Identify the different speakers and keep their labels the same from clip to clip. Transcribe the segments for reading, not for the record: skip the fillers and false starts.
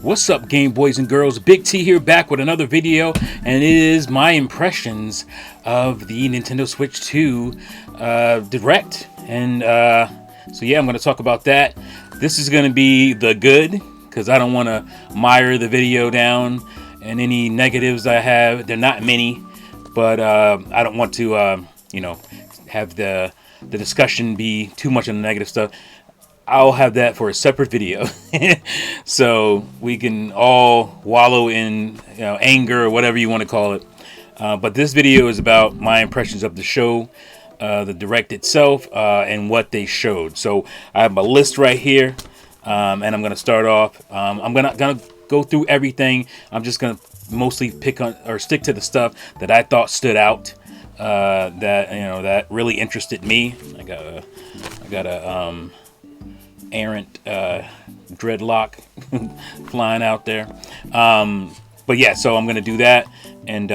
Speaker 1: What's up, Game Boys and Girls? Big T here, back with another video, and it is my impressions of the Nintendo Switch 2 Direct. And so yeah, I'm going to talk about that. This is going to be the good, because I don't want to mire the video down and any negatives I have. They're not many, but I don't want to have the discussion be too much on the negative stuff. I'll have that for a separate video, so we can all wallow in anger or whatever you want to call it. But this video is about my impressions of the show, the Direct itself, and what they showed. So I have my list right here, and I'm gonna start off. I'm gonna go through everything. I'm just gonna mostly pick on or stick to the stuff that I thought stood out, that really interested me. I got a errant dreadlock flying out there, but yeah, so I'm gonna do that, and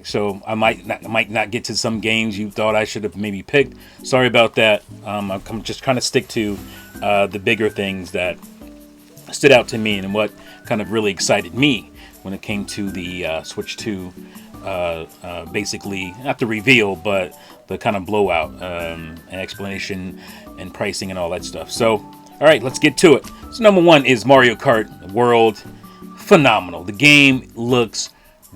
Speaker 1: so I might not get to some games you thought I should have maybe picked. Sorry about that. I'm just trying to stick to the bigger things that stood out to me and what kind of really excited me when it came to the Switch 2, basically not the reveal, but the kind of blowout, and explanation and pricing and all that stuff. So, all right, let's get to it. So number one is Mario Kart World. Phenomenal. The game looks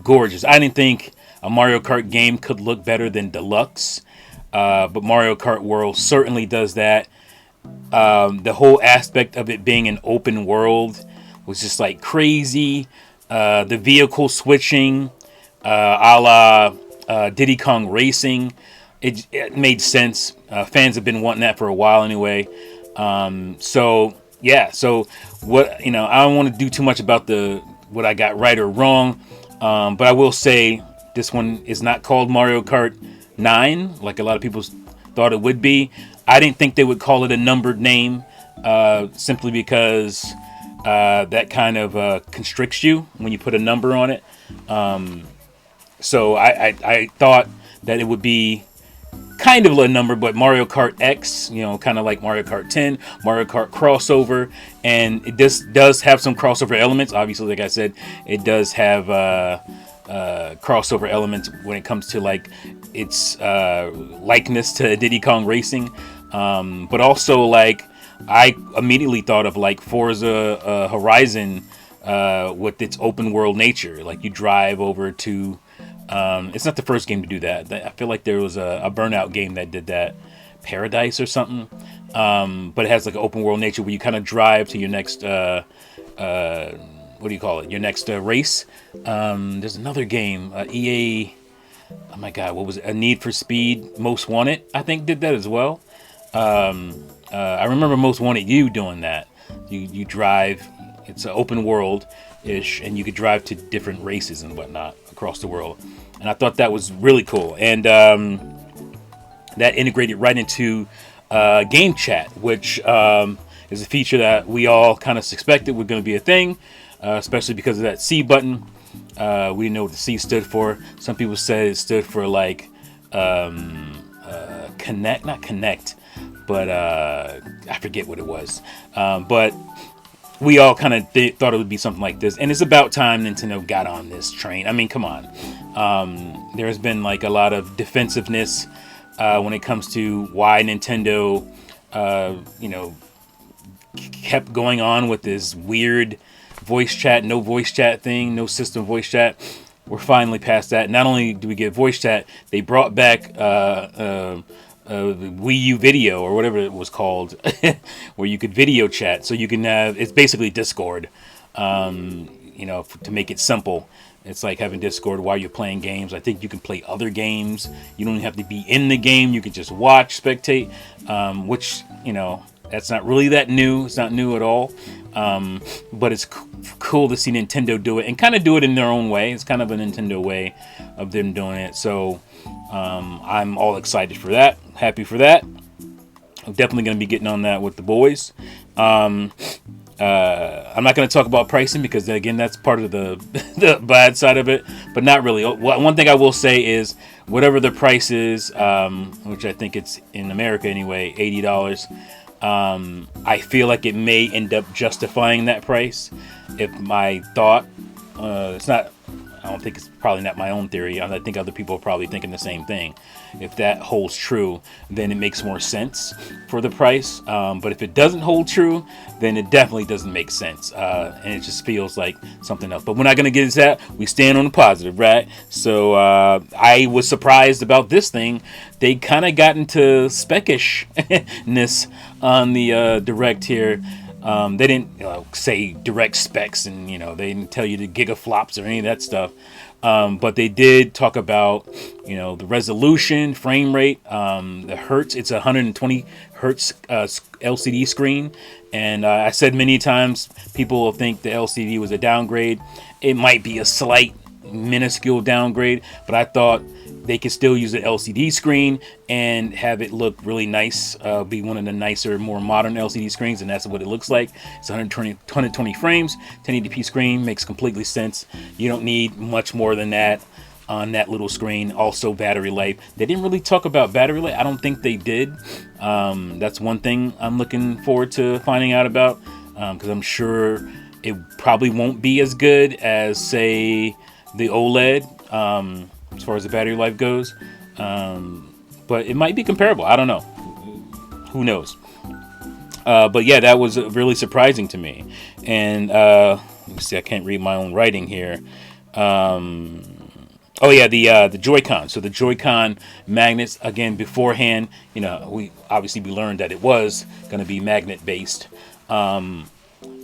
Speaker 1: gorgeous. I didn't think a Mario Kart game could look better than Deluxe, but Mario Kart World certainly does that. The whole aspect of it being an open world was just like crazy. The vehicle switching, a la Diddy Kong Racing, it made sense. Fans have been wanting that for a while anyway. So yeah, so what, I don't want to do too much about what I got right or wrong, but I will say this one is not called Mario Kart 9 like a lot of people thought it would be. I didn't think they would call it a numbered name, simply because that kind of constricts you when you put a number on it. So I thought that it would be kind of a number, but Mario Kart X, kind of like Mario Kart 10, Mario Kart crossover, and it does have some crossover elements. Obviously, like I said, it does have crossover elements when it comes to like its likeness to Diddy Kong Racing, but also like I immediately thought of like Forza Horizon with its open world nature. Like you drive over to it's not the first game to do that. I feel like there was a Burnout game that did that, Paradise or something. But it has like an open world nature where you kind of drive to your next what do you call it? Your next race. There's another game, EA. Oh my God, what was it? A Need for Speed Most Wanted, I think, did that as well. I remember Most Wanted You doing that. You drive. It's an open world ish, and you could drive to different races and whatnot across the world. And I thought that was really cool. And that integrated right into game chat, which is a feature that we all kind of suspected was going to be a thing, especially because of that C button. We didn't know what the C stood for. Some people said it stood for like connect, not connect, but I forget what it was. But we all kind of thought it would be something like this, and it's about time Nintendo got on this train. I mean, come on. There's been like a lot of defensiveness when it comes to why Nintendo, kept going on with this weird voice chat, no voice chat thing, no system voice chat. We're finally past that. Not only do we get voice chat, they brought back Wii U video or whatever it was called, where you could video chat. So you can have, it's basically Discord, to make it simple. It's like having Discord while you're playing games. I think you can play other games. You don't even have to be in the game. You can just watch, spectate, which, that's not really that new. It's not new at all. But it's cool to see Nintendo do it and kind of do it in their own way. It's kind of a Nintendo way of them doing it. So I'm all excited for that. Happy for that. I'm definitely going to be getting on that with the boys. I'm not going to talk about pricing because, again, that's part of the bad side of it, but not really. One thing I will say is whatever the price is, which I think it's in America anyway, $80. I feel like it may end up justifying that price. If my thought, it's not, I don't think it's probably not my own theory. I think other people are probably thinking the same thing. If that holds true, then it makes more sense for the price. But if it doesn't hold true, then it definitely doesn't make sense. And it just feels like something else. But we're not going to get into that. We stand on the positive, right? So I was surprised about this thing. They kind of got into speckishness on the direct here. They didn't say direct specs, and they didn't tell you the gigaflops or any of that stuff. But they did talk about the resolution, frame rate, the hertz. It's a 120 hertz LCD screen, and I said many times people will think the LCD was a downgrade. It might be a slight, minuscule downgrade, but I thought they could still use an LCD screen and have it look really nice, be one of the nicer, more modern LCD screens, and that's what it looks like. It's 120 frames, 1080p screen, makes completely sense. You don't need much more than that on that little screen. Also, battery life. They didn't really talk about battery life. I don't think they did. That's one thing I'm looking forward to finding out about, because I'm sure it probably won't be as good as, say, the OLED. As far as the battery life goes, but it might be comparable. I don't know. Who knows? But yeah, that was really surprising to me. And let me see, I can't read my own writing here. Oh yeah, the Joy-Con. So the Joy-Con magnets, again, beforehand, we learned that it was going to be magnet based. I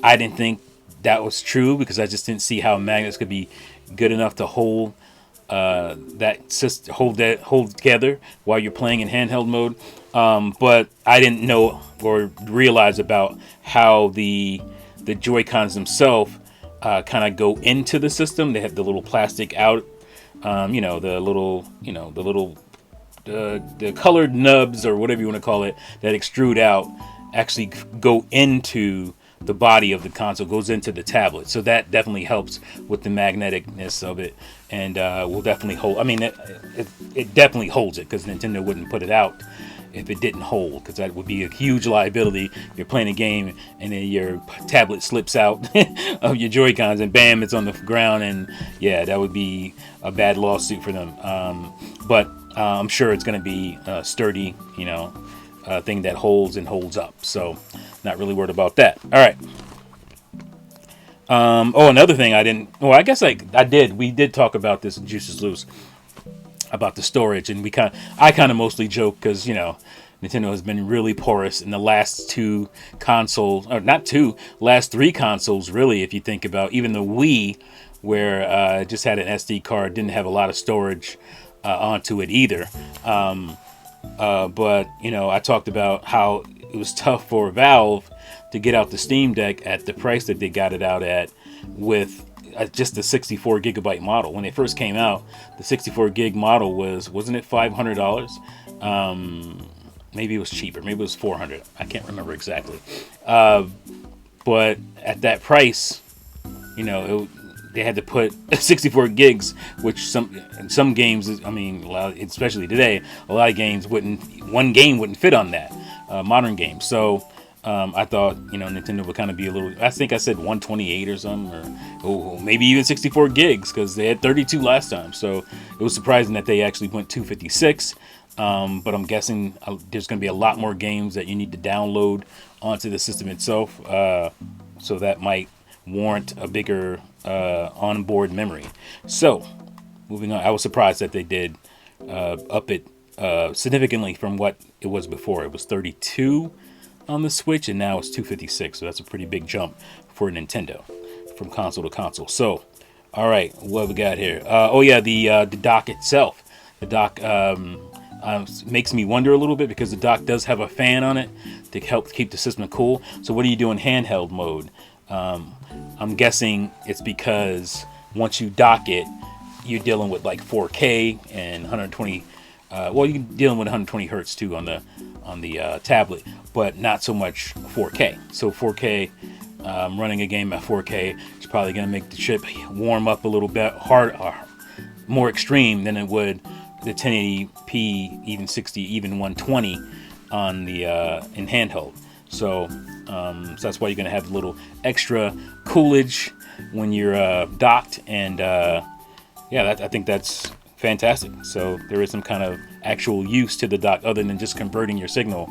Speaker 1: didn't think that was true because I just didn't see how magnets could be good enough to hold hold together while you're playing in handheld mode. But I didn't know or realize about how the Joy-Cons themselves kind of go into the system. They have the little plastic out, the colored nubs or whatever you want to call it that extrude out actually go into the body of the console, goes into the tablet. So that definitely helps with the magneticness of it, and will definitely hold. I mean, it definitely holds it, because Nintendo wouldn't put it out if it didn't hold, because that would be a huge liability. You're playing a game and then your tablet slips out of your Joy-Cons and bam, it's on the ground, and yeah, that would be a bad lawsuit for them. But I'm sure it's going to be sturdy, thing that holds and holds up. So not really worried about that. All right. Another thing I didn't. Well, I guess I did. We did talk about this in Juices Loose about the storage, and I kind of mostly joke because Nintendo has been really porous in the last two consoles, or not two, last three consoles really. If you think about even the Wii, where it just had an SD card, didn't have a lot of storage onto it either. But I talked about how it was tough for Valve to get out the Steam Deck at the price that they got it out at, with just the 64 gigabyte model. When it first came out, the 64 gig model wasn't it $500? Maybe it was cheaper. Maybe it was $400. I can't remember exactly. But at that price, they had to put 64 gigs, which some games, especially today, a lot of games one game wouldn't fit on that, modern game. So I thought, Nintendo would kind of be a little, I think I said 128 or something, or maybe even 64 gigs, because they had 32 last time. So it was surprising that they actually went 256. But I'm guessing there's going to be a lot more games that you need to download onto the system itself. So that might warrant a bigger onboard memory. So moving on, I was surprised that they did up it significantly from what it was before. It was 32 on the Switch, and now it's 256. So that's a pretty big jump for Nintendo from console to console. So, all right, what we got here? The dock itself. The dock makes me wonder a little bit, because the dock does have a fan on it to help keep the system cool. So what do you do in handheld mode? I'm guessing it's because once you dock it, you're dealing with like 4K and 120. You're dealing with 120 hertz too on the tablet, but not so much 4K. So 4K, running a game at 4K is probably going to make the chip warm up a little bit more extreme than it would the 1080p, even 60, even 120 on the in handheld. So, so that's why you're gonna have a little extra coolage when you're docked, and yeah, I think that's fantastic. So there is some kind of actual use to the dock other than just converting your signal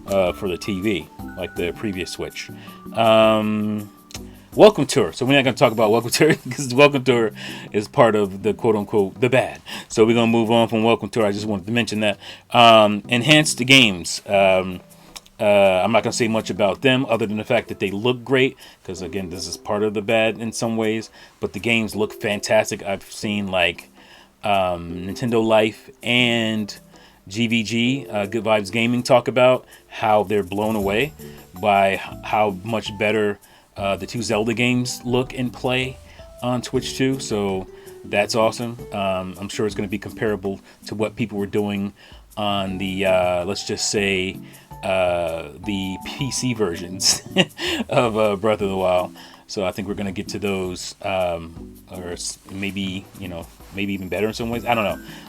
Speaker 1: for the TV, like the previous Switch. Welcome Tour. So we're not going to talk about Welcome Tour because Welcome Tour is part of the quote-unquote the bad. So we're going to move on from Welcome Tour. I just wanted to mention that. Enhanced games. I'm not going to say much about them other than the fact that they look great, because again, this is part of the bad in some ways, but the games look fantastic. I've seen like Nintendo Life and GVG, Good Vibes Gaming, talk about how they're blown away by how much better the two Zelda games look and play on Switch 2. So that's awesome. I'm sure it's going to be comparable to what people were doing on the, let's just say, the PC versions of Breath of the Wild. So I think we're going to get to those, or maybe, maybe even better in some ways. I don't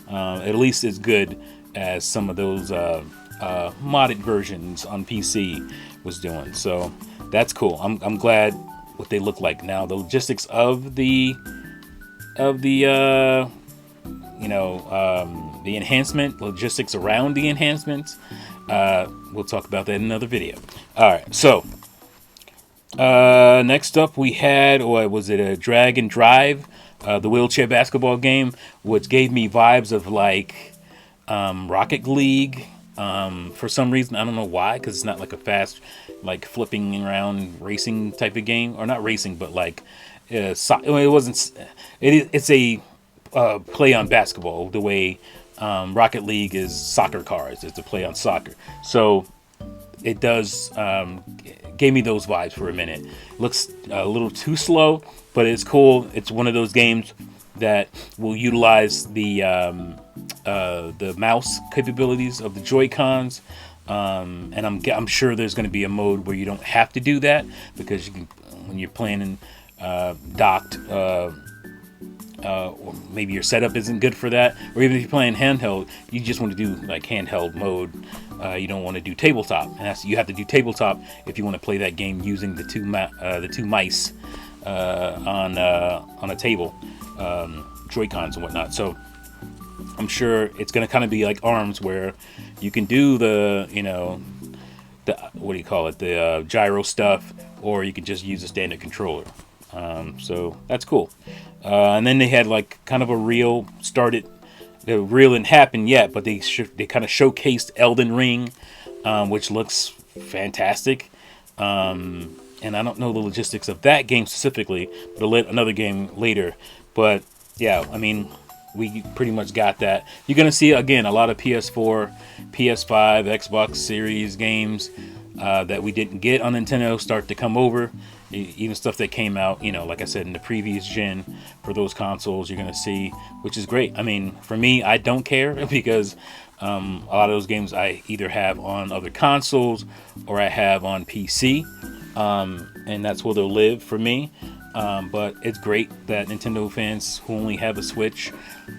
Speaker 1: know. At least as good as some of those modded versions on PC was doing. So that's cool. I'm glad what they look like now. The logistics of the enhancement, logistics around the enhancements. We'll talk about that in another video. All right, so next up we had, what was it, a Drag and Drive, the wheelchair basketball game, which gave me vibes of like Rocket League. For some reason, I don't know why, because it's not like a fast, like flipping around racing type of game, or not racing, but like it's a play on basketball, the way Rocket League is soccer cars. It's a play on soccer. So it does gave me those vibes for a minute. Looks a little too slow, but it's cool. It's one of those games that will utilize the mouse capabilities of the Joy-Cons, and I'm sure there's going to be a mode where you don't have to do that, because you can, when you're playing in docked, or maybe your setup isn't good for that, or even if you're playing handheld, you just want to do like handheld mode. You don't want to do tabletop, and you have to do tabletop if you want to play that game using the two mice on a table, Joy-Cons and whatnot. So I'm sure it's going to kind of be like ARMS, where you can do the what do you call it, the gyro stuff, or you can just use a standard controller. So that's cool. And then they had like kind of a reel started. The reel didn't happen yet, but they kind of showcased Elden Ring, which looks fantastic. And I don't know the logistics of that game specifically, but another game later. But yeah, I mean, we pretty much got that. You're going to see, again, a lot of PS4, PS5, Xbox Series games that we didn't get on Nintendo start to come over. Even stuff that came out, like I said, in the previous gen for those consoles, you're going to see, which is great. I mean, for me, I don't care, because a lot of those games I either have on other consoles or I have on PC, and that's where they'll live for me. But it's great that Nintendo fans who only have a Switch,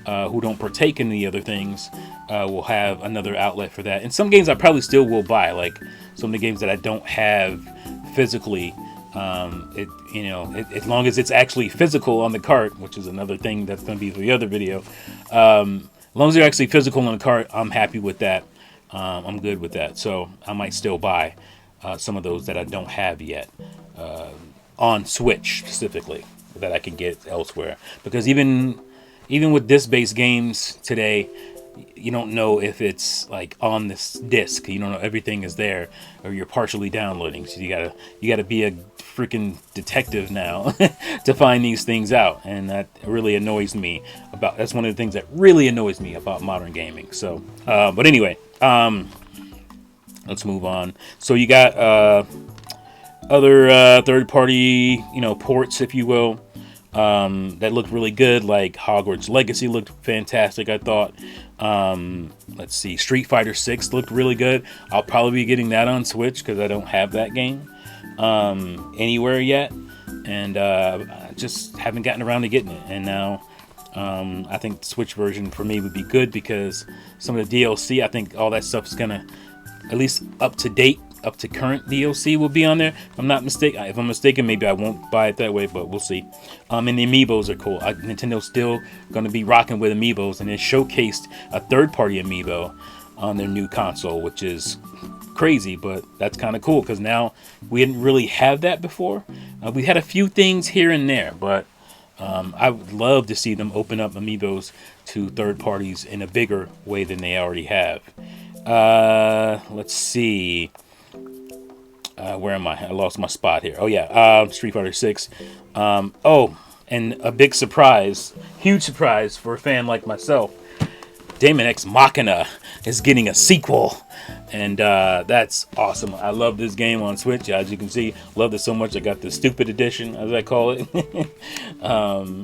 Speaker 1: who don't partake in the other things, will have another outlet for that. And some games I probably still will buy, like some of the games that I don't have physically. As long as it's actually physical on the cart, which is another thing that's going to be for the other video. As long as they're actually physical on the cart, I'm happy with that. I'm good with that. So I might still buy some of those that I don't have yet on Switch specifically, that I can get elsewhere. Because even with disc-based games today, you don't know if it's like on this disc. You don't know everything is there, or you're partially downloading. So you gotta be a freaking detective now to find these things out, and that really annoys me. That's one of the things that really annoys me about modern gaming. So, but anyway, let's move on. So you got other third-party, ports, if you will. That looked really good, like Hogwarts Legacy looked fantastic, I thought. Let's see, Street Fighter 6 looked really good. I'll probably be getting that on Switch because I don't have that game anywhere yet, and I just haven't gotten around to getting it. And now I think the Switch version for me would be good, because some of the DLC, I think all that stuff is gonna, at least up to date, up to current DLC will be on there. If I'm not mistaken. If I'm mistaken, maybe I won't buy it that way, but we'll see. And the amiibos are cool. Nintendo's still going to be rocking with amiibos, and it showcased a third-party amiibo on their new console, which is crazy, but that's kind of cool because now we didn't really have that before. We had a few things here and there, but I would love to see them open up amiibos to third parties in a bigger way than they already have. Let's see. Where am I? I lost my spot here. Oh yeah, Street Fighter 6. Oh, and a big surprise, huge surprise for a fan like myself. Daemon X Machina is getting a sequel, and that's awesome. I love this game on Switch. As you can see, loved it so much I got the stupid edition, as I call it.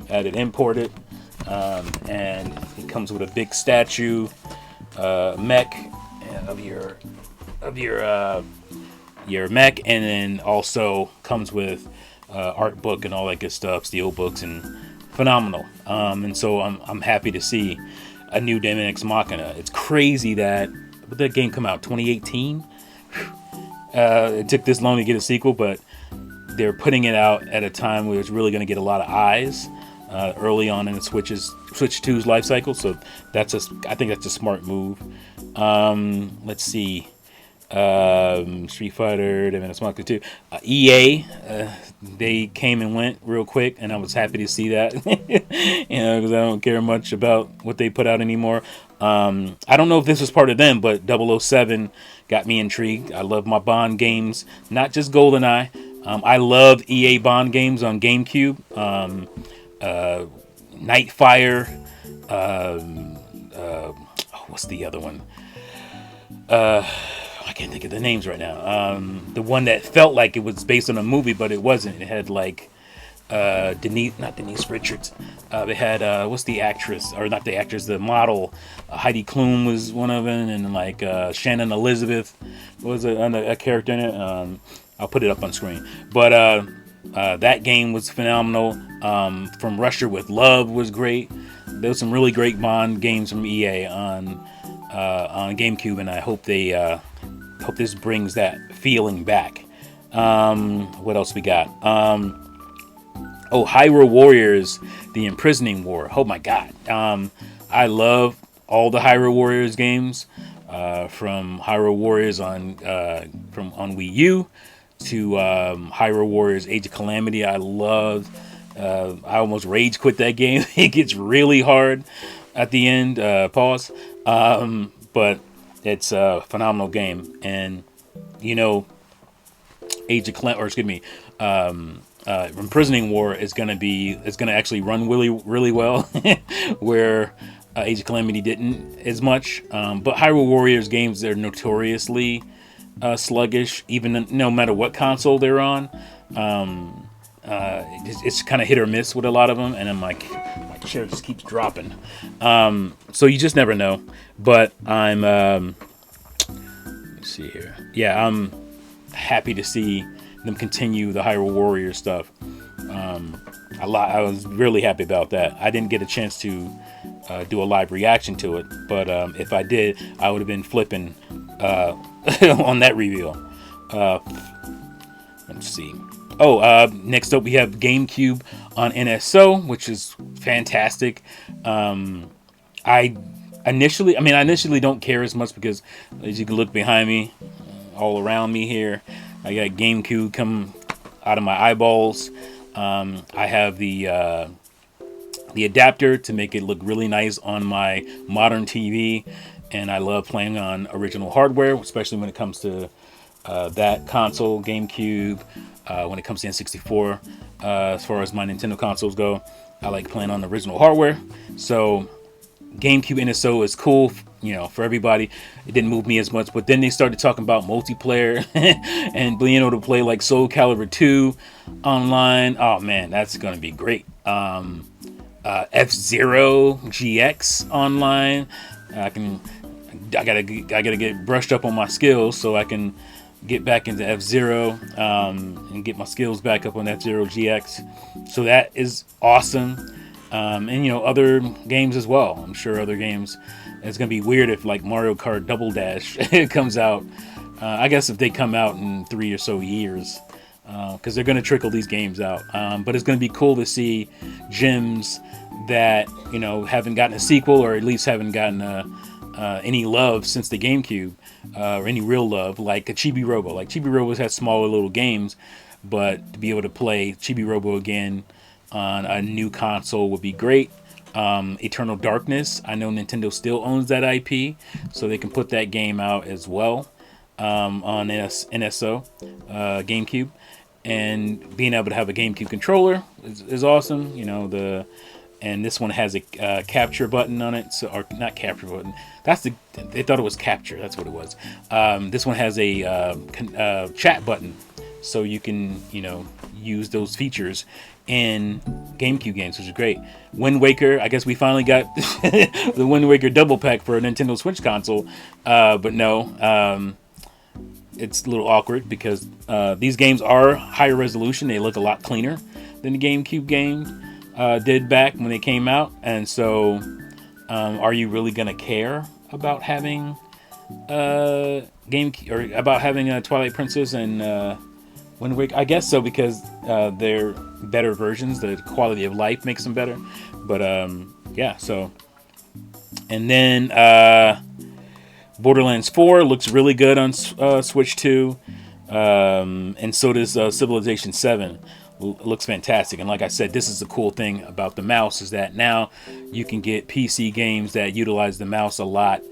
Speaker 1: Had it imported, and it comes with a big statue, mech of your mech, and then also comes with art book and all that good stuff, steel books, and phenomenal. And so I'm happy to see a new Daemon X Machina. It's crazy that that game come out 2018. It took this long to get a sequel, but they're putting it out at a time where it's really going to get a lot of eyes early on in the Switch 2's life cycle. So I think that's a smart move. Let's see. Street Fighter, Daemon X Machina 2. EA, they came and went real quick, and I was happy to see that. Because I don't care much about what they put out anymore. I don't know if this was part of them, but 007 got me intrigued. I love my Bond games, not just GoldenEye. I love EA Bond games on GameCube. Nightfire. What's the other one? I can't think of the names right now. The one that felt like it was based on a movie, but it wasn't. It had like not Denise Richards. It had what's the actress, or not the actress, the model. Heidi Klum was one of them, and like Shannon Elizabeth was a character in it. I'll put it up on screen. But that game was phenomenal. From Russia with Love was great. There was some really great Bond games from EA on GameCube, and I hope hope this brings that feeling back. What else we got? Hyrule Warriors, The Imprisoning War. Oh my god. I love all the Hyrule Warriors games, from Hyrule Warriors on Wii U to Hyrule Warriors Age of Calamity. I almost rage quit that game. It gets really hard at the end. Pause. But it's a phenomenal game, and Imprisoning War is gonna actually run really well, where Age of Calamity didn't as much. But Hyrule Warriors games, they're notoriously sluggish, even no matter what console they're on. It's kind of hit or miss with a lot of them, and I'm like, my chair just keeps dropping. So you just never know. But I'm let's see here. Yeah, I'm happy to see them continue the Hyrule Warriors stuff. I was really happy about that. I didn't get a chance to do a live reaction to it, but if I did, I would have been flipping on that reveal. Let's see. Next up we have GameCube on NSO, which is fantastic. I initially don't care as much because, as you can look behind me, all around me here, I got GameCube come out of my eyeballs. I have the adapter to make it look really nice on my modern TV, and I love playing on original hardware, especially when it comes to that console, GameCube. When it comes to N64, as far as my Nintendo consoles go, I like playing on the original hardware. So GameCube NSO is cool, for everybody. It didn't move me as much, but then they started talking about multiplayer and being able to play like Soul Calibur 2 online. Oh man, that's gonna be great. F-Zero GX online. I gotta get brushed up on my skills so I can get back into F-Zero and get my skills back up on F-Zero GX. So that is awesome. And other games as well. I'm sure other games. It's gonna be weird if like Mario Kart Double Dash comes out I guess if they come out in 3 or so years, because they're going to trickle these games out. But it's going to be cool to see gems that haven't gotten a sequel, or at least haven't gotten any love since the GameCube, or any real love, like a Chibi Robo. Like Chibi Robo's had smaller little games, but to be able to play Chibi Robo again on a new console would be great. Eternal Darkness, I know Nintendo still owns that IP, so they can put that game out as well on NSO, GameCube. And being able to have a GameCube controller is awesome. And this one has a capture button on it, or not capture button. They thought it was capture. That's what it was. This one has a chat button, so you can use those features in GameCube games, which is great. Wind Waker, I guess we finally got the Wind Waker double pack for a Nintendo Switch console, but no. It's a little awkward because these games are higher resolution. They look a lot cleaner than the GameCube games did back when they came out. And so, are you really gonna care about having about having a Twilight Princess and Wind Waker? I guess so, because they're better versions. The quality of life makes them better. But yeah. So, and then. Borderlands 4 looks really good on Switch 2, and so does Civilization 7. Looks fantastic. And like I said, this is the cool thing about the mouse, is that now you can get PC games that utilize the mouse a lot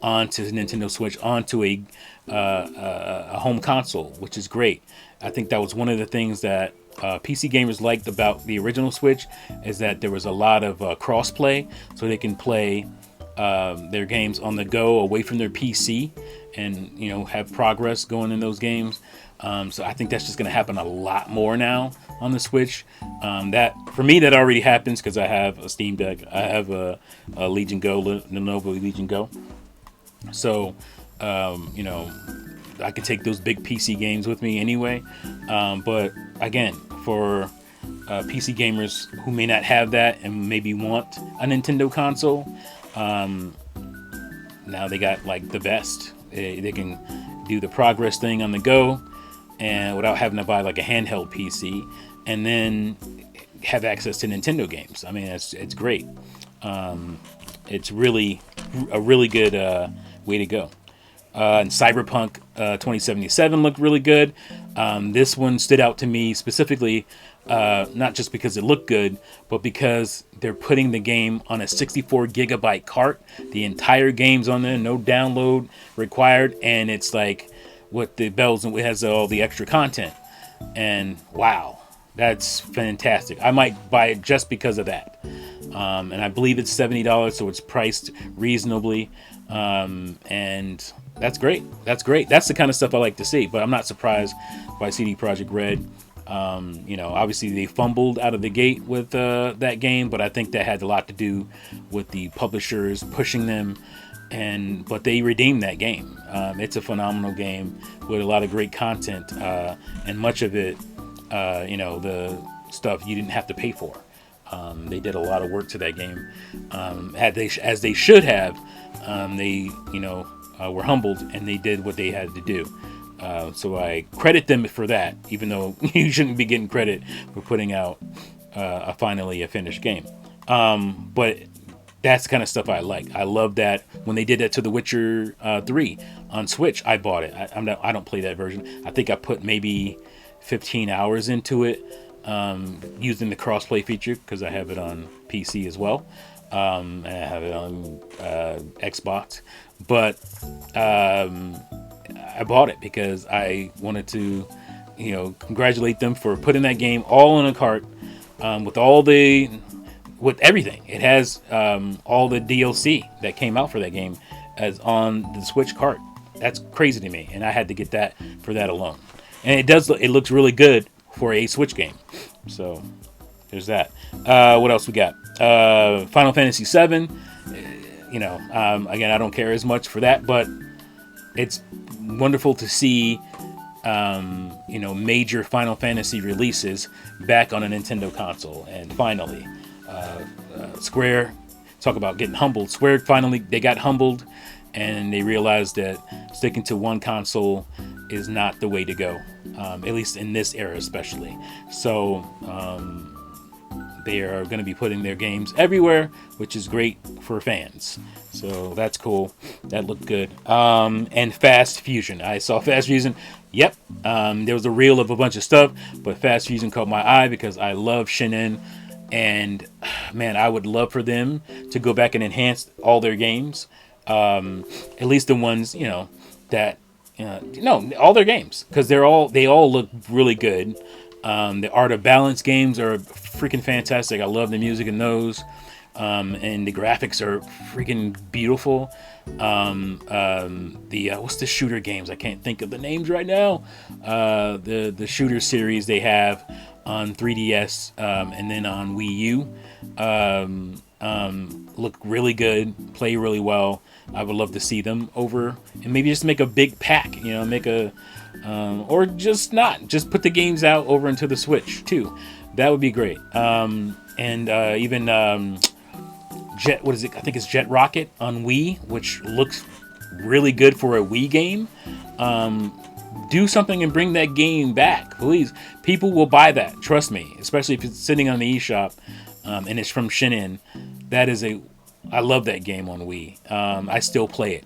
Speaker 1: onto Nintendo Switch, onto a home console, which is great. I think that was one of the things that PC gamers liked about the original Switch, is that there was a lot of cross-play, so they can play their games on the go away from their PC and have progress going in those games. So I think that's just going to happen a lot more now on the Switch. That for me, that already happens because I have a Steam Deck. I have a Legion Go, Lenovo Legion Go. So I can take those big PC games with me anyway. But again, for PC gamers who may not have that and maybe want a Nintendo console, now they got like the best. They can do the progress thing on the go, and without having to buy like a handheld PC, and then have access to Nintendo games. I mean, it's great. It's really a really good way to go. And Cyberpunk 2077 looked really good. This one stood out to me specifically, not just because it looked good, but because they're putting the game on a 64 gigabyte cart. The entire game's on there, no download required, and it's like with the bells and it has all the extra content. And wow, that's fantastic. I might buy it just because of that. And I believe it's $70, so it's priced reasonably. And that's great. That's great. That's the kind of stuff I like to see. But I'm not surprised by CD Projekt Red. Obviously they fumbled out of the gate with that game, but I think that had a lot to do with the publishers pushing them. But they redeemed that game. It's a phenomenal game with a lot of great content, and much of it, the stuff you didn't have to pay for. They did a lot of work to that game, as they should have. They were humbled, and they did what they had to do. So I credit them for that, even though you shouldn't be getting credit for putting out finally a finished game. But that's the kind of stuff I like. I love that when they did that to The Witcher 3 on Switch. I bought it. I don't play that version. I think I put maybe 15 hours into it, using the crossplay feature because I have it on PC as well. And I have it on Xbox. But I bought it because I wanted to, congratulate them for putting that game all in a cart, with everything. It has all the DLC that came out for that game as on the Switch cart. That's crazy to me, and I had to get that for that alone. And it looks really good for a Switch game. So there's that. What else we got? Final Fantasy VII. Again, I don't care as much for that, but it's wonderful to see major Final Fantasy releases back on a Nintendo console. And finally, Square, talk about getting humbled. Square finally, they got humbled and they realized that sticking to one console is not the way to go, at least in this era especially. So they are going to be putting their games everywhere, which is great for fans. So that's cool. That looked good. And Fast Fusion. I saw Fast Fusion. Yep. There was a reel of a bunch of stuff, but Fast Fusion caught my eye because I love Shinin. And man, I would love for them to go back and enhance all their games. At least the ones, that, all their games, because they all look really good. The Art of Balance games are freaking fantastic. I love the music in those. And the graphics are freaking beautiful. What's the shooter games? I can't think of the names right now. The shooter series they have on 3DS, and then on Wii U, look really good, play really well. I would love to see them over, and maybe just make a big pack, make a, or just put the games out over into the Switch too. That would be great. Even Jet, what is it? I think it's Jet Rocket on Wii, which looks really good for a Wii game. Do something and bring that game back, please. People will buy that, trust me, especially if it's sitting on the eShop, and it's from Shinin. I love that game on Wii. I still play it.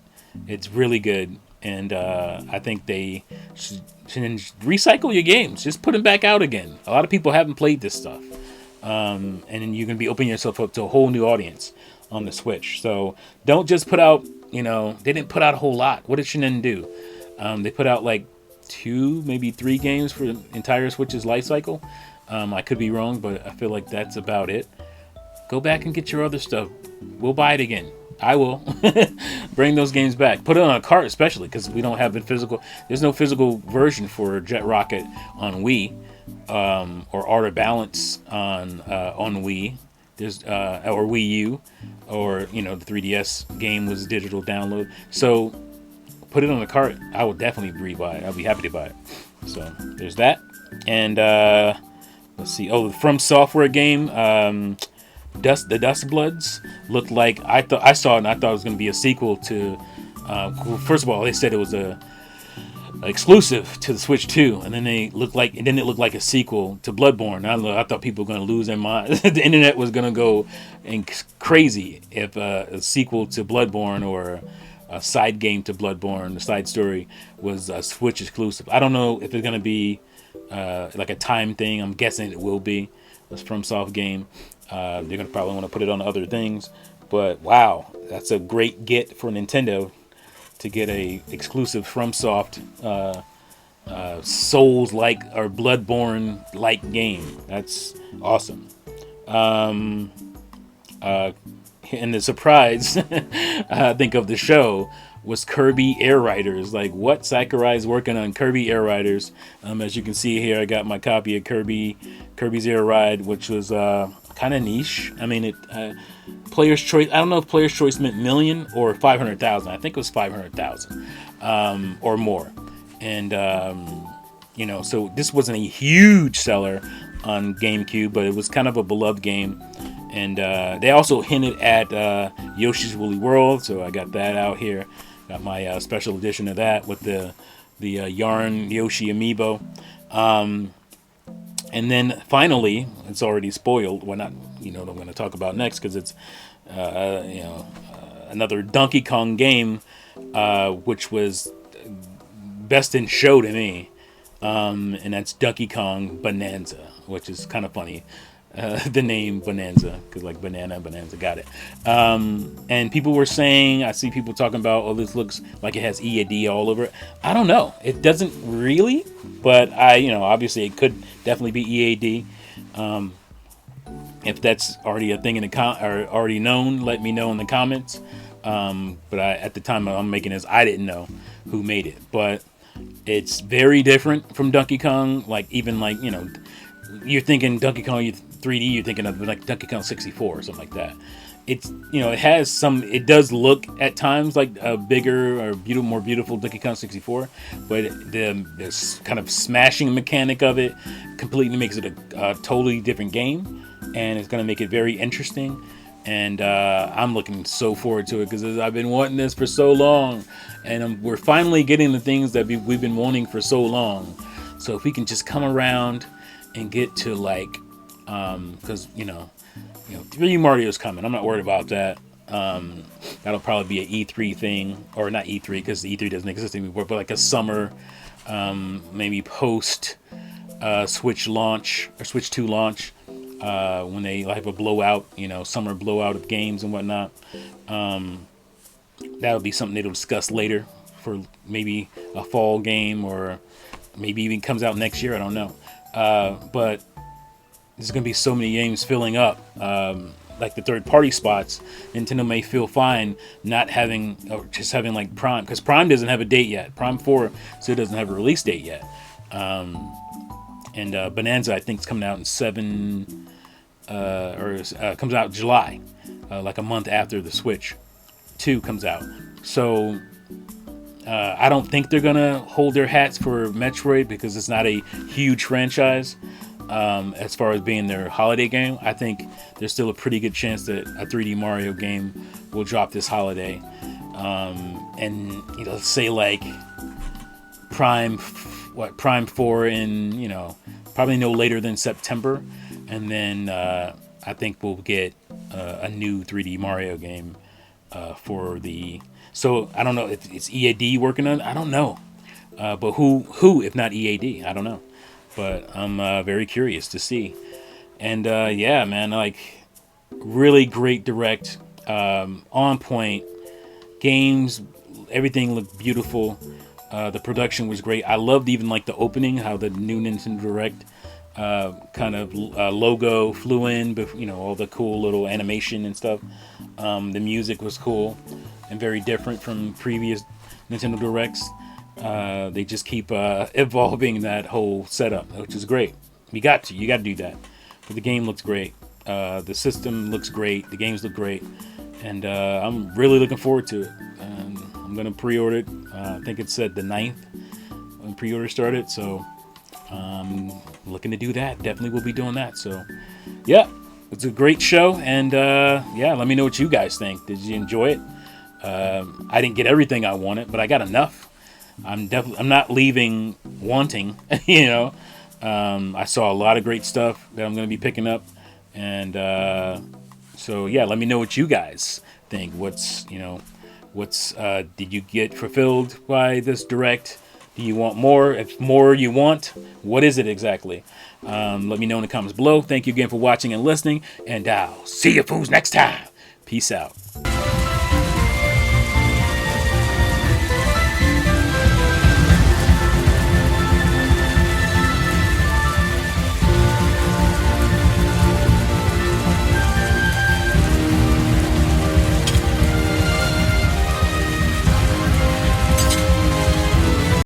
Speaker 1: It's really good, and I think they should recycle your games. Just put them back out again. A lot of people haven't played this stuff, and then you're going to be opening yourself up to a whole new audience on the Switch. So don't just put out, they didn't put out a whole lot. What did Shinin do? They put out like 2, maybe 3 games for the entire Switch's life cycle. I could be wrong, but I feel like that's about it. Go back and get your other stuff. We'll buy it again. I will. Bring those games back. Put it on a cart, especially because we don't have it physical. There's no physical version for Jet Rocket on Wii, or Art of Balance on Wii. There's or Wii U, or the 3DS game was digital download. So put it on the cart. I will definitely rebuy it. I'll be happy to buy it. So there's that. And let's see. Oh, the From Software game, the Dust Bloods, looked like I saw it and I thought it was going to be a sequel to. First of all, they said it was a exclusive to the Switch 2, and then it looked like a sequel to Bloodborne. I thought people were going to lose their mind. The internet was going to go crazy if a sequel to Bloodborne or a side game to Bloodborne, the side story, was a Switch exclusive. I don't know if it's going to be like a time thing. I'm guessing it will be. It's FromSoft game. They're going to probably want to put it on other things. But wow, that's a great get for Nintendo to get a exclusive FromSoft Souls-like or Bloodborne-like game. That's awesome. And the surprise, I think, of the show was Kirby Air Riders. Like, what? Sakurai's working on Kirby Air Riders. As you can see here, I got my copy of Kirby's Air Ride, which was kind of niche. I mean, Player's Choice. I don't know if Player's Choice meant million or 500,000. I think it was 500,000 or more. And so this wasn't a huge seller on GameCube, but it was kind of a beloved game. And they also hinted at Yoshi's Woolly World, so I got that out here. Got my special edition of that with the Yarn Yoshi amiibo. And then finally, it's already spoiled. Well, not, what I'm going to talk about next, because it's another Donkey Kong game, which was best in show to me, and that's Donkey Kong Bonanza, which is kind of funny. The name Bonanza, because like Bonanza, got it. And people were saying, I see people talking about, oh, this looks like it has EAD all over it. I don't know. It doesn't really, but obviously it could definitely be EAD. If that's already a thing or already known, let me know in the comments. But at the time I'm making this, I didn't know who made it, but it's very different from Donkey Kong. Like, even like, you're thinking Donkey Kong 3D, you're thinking of like Donkey Kong 64 or something like that. It's, it has some, it does look at times like a bigger or more beautiful Donkey Kong 64, but the kind of smashing mechanic of it completely makes it a totally different game, and it's going to make it very interesting. and I'm looking so forward to it because I've been wanting this for so long, and we're finally getting the things that we've been wanting for so long. So if we can just come around and get to like, because 3D Mario's coming. I'm not worried about that. That'll probably be an E3 thing, or not E3 because the E3 doesn't exist anymore, but like a summer, maybe post Switch launch or Switch 2 launch, when they have a blowout, summer blowout of games and whatnot. That'll be something they'll discuss later for maybe a fall game, or maybe even comes out next year. I don't know. But there's going to be so many games filling up. Like the third-party spots, Nintendo may feel fine not having, or just having like Prime, because Prime doesn't have a date yet. Prime 4 still doesn't have a release date yet. And Bonanza, I think, is coming out in comes out July, like a month after the Switch 2 comes out. So I don't think they're gonna hold their hats for Metroid because it's not a huge franchise. As far as being their holiday game, I think there's still a pretty good chance that a 3D Mario game will drop this holiday. And let's say like Prime 4 in probably no later than September, and then I think we'll get a new 3D Mario game for the. So I don't know if it's EAD working on it. I don't know, but who if not EAD? I don't know. But I'm very curious to see. And yeah, man, like really great direct, on point games. Everything looked beautiful. The production was great. I loved even like the opening, how the new Nintendo Direct kind of logo flew in, but all the cool little animation and stuff. The music was cool and very different from previous Nintendo Directs. They just keep evolving that whole setup, which is great. You got to do that. But the game looks great. The system looks great. The games look great, and I'm really looking forward to it. I'm gonna pre-order it. I think it said the 9th when pre-order started, so looking to do that. Definitely will be doing that. So yeah, it's a great show, and yeah, let me know what you guys think. Did you enjoy it? I didn't get everything I wanted, but I got enough. I'm not leaving wanting. I saw a lot of great stuff that I'm going to be picking up, and so yeah, let me know what you guys think. What's did you get fulfilled by this direct? Do you want more? If more you want, what is it exactly? Let me know in the comments below. Thank you again for watching and listening, and I'll see you fools next time. Peace out.